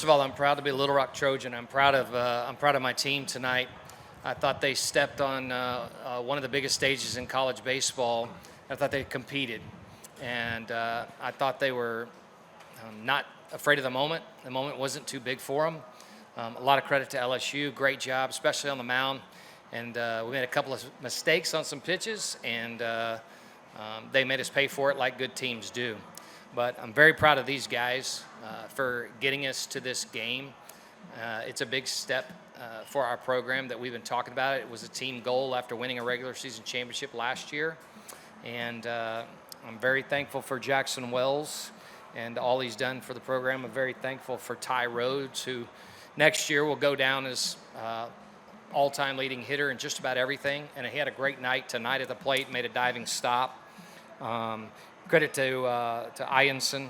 First of all, I'm proud to be a Little Rock Trojan. I'm proud of my team tonight. I thought they stepped on one of the biggest stages in college baseball. I thought they competed, and I thought they were not afraid of the moment. The moment wasn't too big for them. A lot of credit to LSU. Great job, especially on the mound. And we made a couple of mistakes on some pitches, and they made us pay for it like good teams do. But I'm very proud of these guys for getting us to this game. It's a big step for our program that we've been talking about. It was a team goal after winning a regular season championship last year. And I'm very thankful for Jackson Wells and all he's done for the program. I'm very thankful for Ty Rhodes, who next year will go down as all-time leading hitter in just about everything. And he had a great night tonight at the plate, made a diving stop. Credit to Ianson,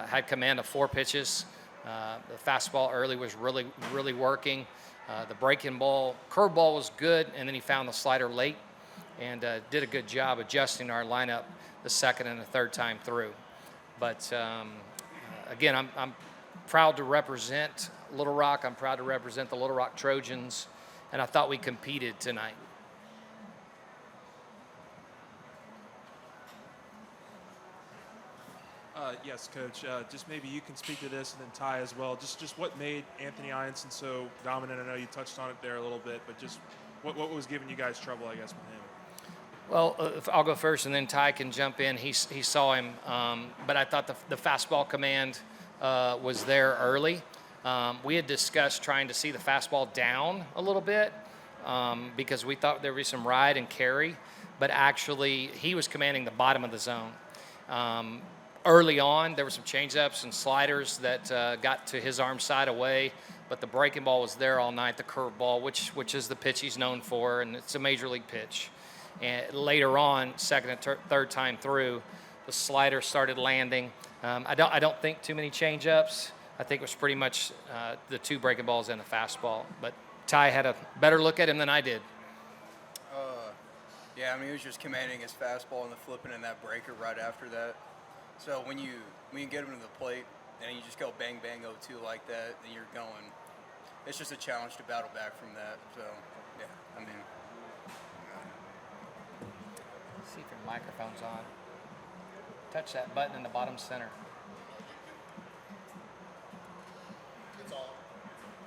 had command of 4 pitches. The fastball early was really working. The breaking ball, curveball was good, and then he found the slider late and did a good job adjusting our lineup the second and the third time through. But again, I'm proud to represent Little Rock. I'm proud to represent the Little Rock Trojans, and I thought we competed tonight. Yes, Coach. Just maybe you can speak to this, and then Ty as well. Just what made Anthony Ianson so dominant? I know you touched on it there a little bit, but just what was giving you guys trouble, I guess, with him? Well, I'll go first, and then Ty can jump in. He saw him, but I thought the fastball command was there early. We had discussed trying to see the fastball down a little bit because we thought there would be some ride and carry, but actually he was commanding the bottom of the zone. Early on, there were some changeups and sliders that got to his arm side away, but the breaking ball was there all night, the curveball, which is the pitch he's known for, and it's a major league pitch. And later on, second and third time through, the slider started landing. I don't think too many changeups. I think it was pretty much the 2 breaking balls and the fastball. But Ty had a better look at him than I did. Yeah, I mean, he was just commanding his fastball and the flipping and that breaker right after that. So when you get him to the plate and you just go bang, bang, 0-2 like that, then you're going. It's just a challenge to battle back from that. So, yeah, I mean. See if your microphone's on. Touch that button in the bottom center.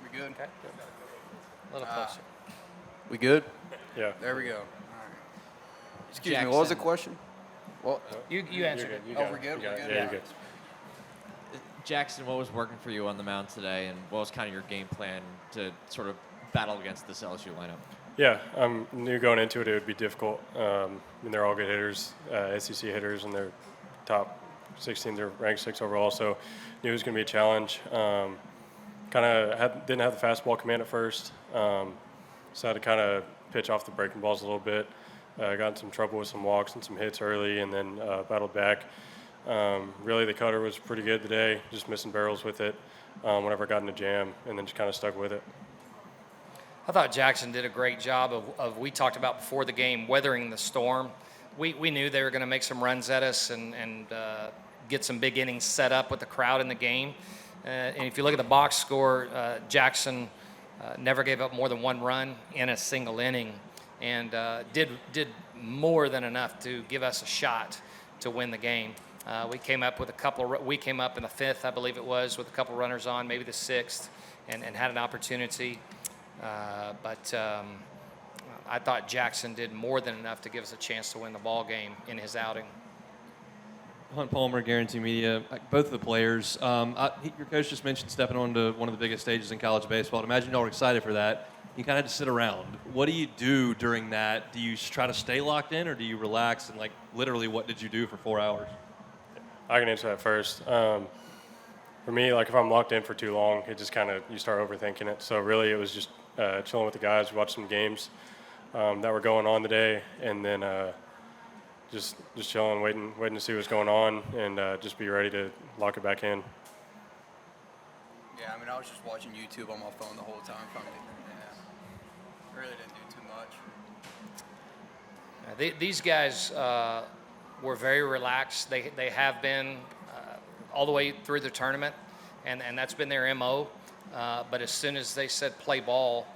We good? Okay. A little closer. We good? Yeah. There we go. All right. Excuse Jackson. me, what was the question? Well, You answered it. we're good? We're good? Yeah, you're good. Jackson, what was working for you on the mound today, and what was kind of your game plan to sort of battle against this LSU lineup? Yeah, I knew going into it would be difficult. I mean, they're all good hitters, SEC hitters, and they're top 16. They're ranked 6 overall, so knew it was going to be a challenge. Didn't have the fastball command at first, so I had to kind of pitch off the breaking balls a little bit. Got in some trouble with some walks and some hits early, and then battled back. Really, the cutter was pretty good today, just missing barrels with it whenever I got in a jam, and then just kind of stuck with it. I thought Jackson did a great job of we talked about before the game, weathering the storm. We knew they were going to make some runs at us and get some big innings set up with the crowd in the game. And if you look at the box score, Jackson never gave up more than 1 run in a single inning, and did more than enough to give us a shot to win the game. We came up in the 5th, I believe it was, with a couple runners on, maybe the 6th, and had an opportunity. But I thought Jackson did more than enough to give us a chance to win the ball game in his outing. Hunt Palmer, Guarantee Media, both of the players. Your coach just mentioned stepping onto one of the biggest stages in college baseball. I'd imagine y'all were excited for that. You kind of had to sit around. What do you do during that? Do you try to stay locked in, or do you relax? And, literally, what did you do for 4 hours? I can answer that first. For me, if I'm locked in for too long, it just kind of, you start overthinking it. So really, it was just chilling with the guys, watch some games that were going on today, and then just chilling, waiting to see what's going on, and just be ready to lock it back in. yeah, I mean, I was just watching YouTube on my phone the whole time. Really didn't do too much. These guys were very relaxed. They have been all the way through the tournament, and that's been their MO. but as soon as they said play ball,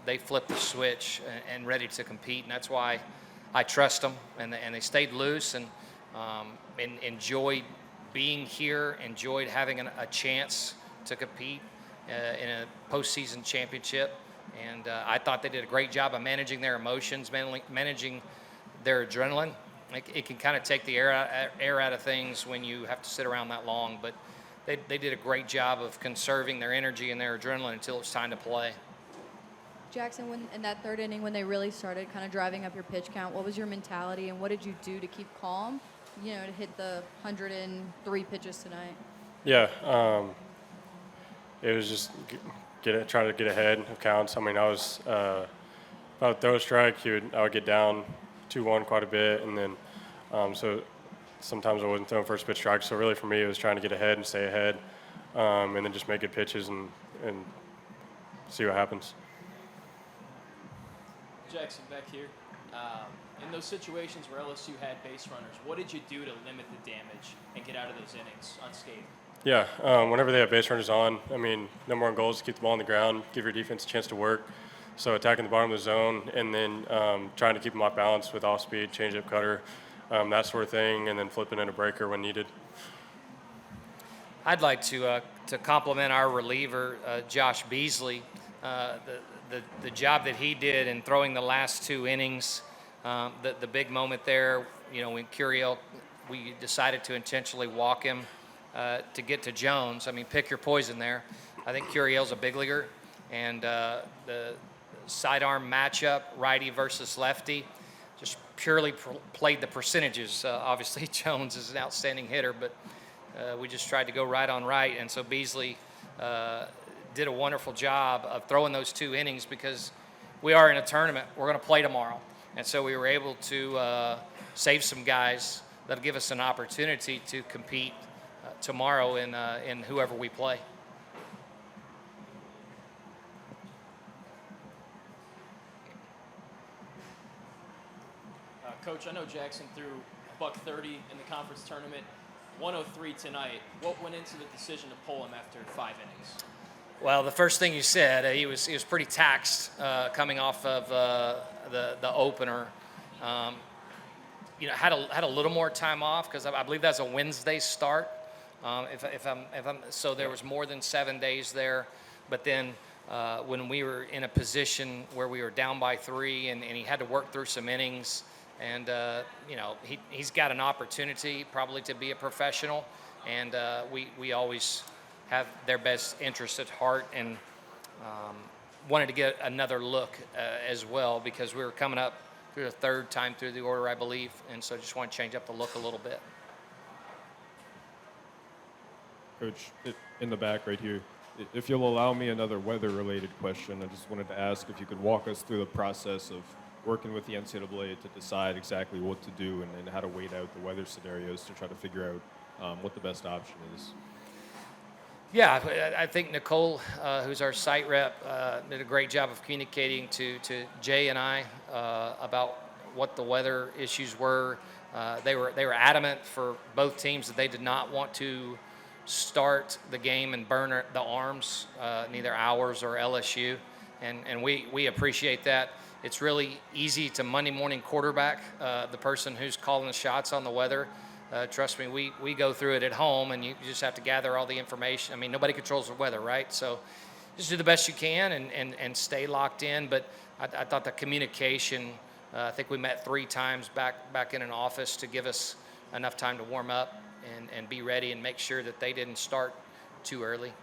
they flipped the switch and ready to compete, and that's why I trust them. And they stayed loose and enjoyed being here, enjoyed having a chance to compete in a postseason championship. And I thought they did a great job of managing their emotions, managing their adrenaline. It can kind of take the air out of things when you have to sit around that long, but they did a great job of conserving their energy and their adrenaline until it's time to play. Jackson, when in that third inning, when they really started kind of driving up your pitch count, what was your mentality and what did you do to keep calm, to hit the 103 pitches tonight? Yeah, it was just trying to get ahead of counts. I mean, I was if I would throw a strike, I would get down 2-1 quite a bit, and then so sometimes I wasn't throwing first pitch strikes. So really for me, it was trying to get ahead and stay ahead, and then just make good pitches and see what happens. Jackson, back here. In those situations where LSU had base runners, what did you do to limit the damage and get out of those innings unscathed? Yeah, whenever they have base runners on, I mean, number one goal is to keep the ball on the ground, give your defense a chance to work. So attacking the bottom of the zone and then trying to keep them off balance with off speed, change-up cutter, that sort of thing, and then flipping in a breaker when needed. I'd like to compliment our reliever, Josh Beasley. The job that he did in throwing the last 2 innings, the big moment there, when Curiel, we decided to intentionally walk him to get to Jones. I mean, pick your poison there. I think Curiel's a big leaguer, and the sidearm matchup, righty versus lefty, just purely played the percentages. Obviously, Jones is an outstanding hitter, but we just tried to go right on right, and so Beasley did a wonderful job of throwing those 2 innings because we are in a tournament. We're going to play tomorrow. And so we were able to save some guys that'll give us an opportunity to compete tomorrow in whoever we play. Coach, I know Jackson threw $130 in the conference tournament, 103 tonight. What went into the decision to pull him after 5 innings? Well, the first thing you said, he was pretty taxed coming off of the opener. Had a little more time off because I believe that's a Wednesday start. So there was more than 7 days there. But then when we were in a position where we were down by 3 and he had to work through some innings, and he's got an opportunity probably to be a professional, and we always have their best interest at heart, and wanted to get another look as well because we were coming up through the 3rd time through the order, I believe, and so just want to change up the look a little bit. Coach, in the back right here, if you'll allow me another weather-related question, I just wanted to ask if you could walk us through the process of working with the NCAA to decide exactly what to do and how to wait out the weather scenarios to try to figure out what the best option is. Yeah, I think Nicole, who's our site rep, did a great job of communicating to Jay and I about what the weather issues were. They were adamant for both teams that they did not want to start the game and burn the arms, neither ours or LSU, and we appreciate that. It's really easy to Monday morning quarterback the person who's calling the shots on the weather. Trust me, we go through it at home, and you just have to gather all the information. I mean, nobody controls the weather, right? So just do the best you can and stay locked in. But I thought the communication, I think we met 3 times back in an office to give us enough time to warm up and be ready and make sure that they didn't start too early.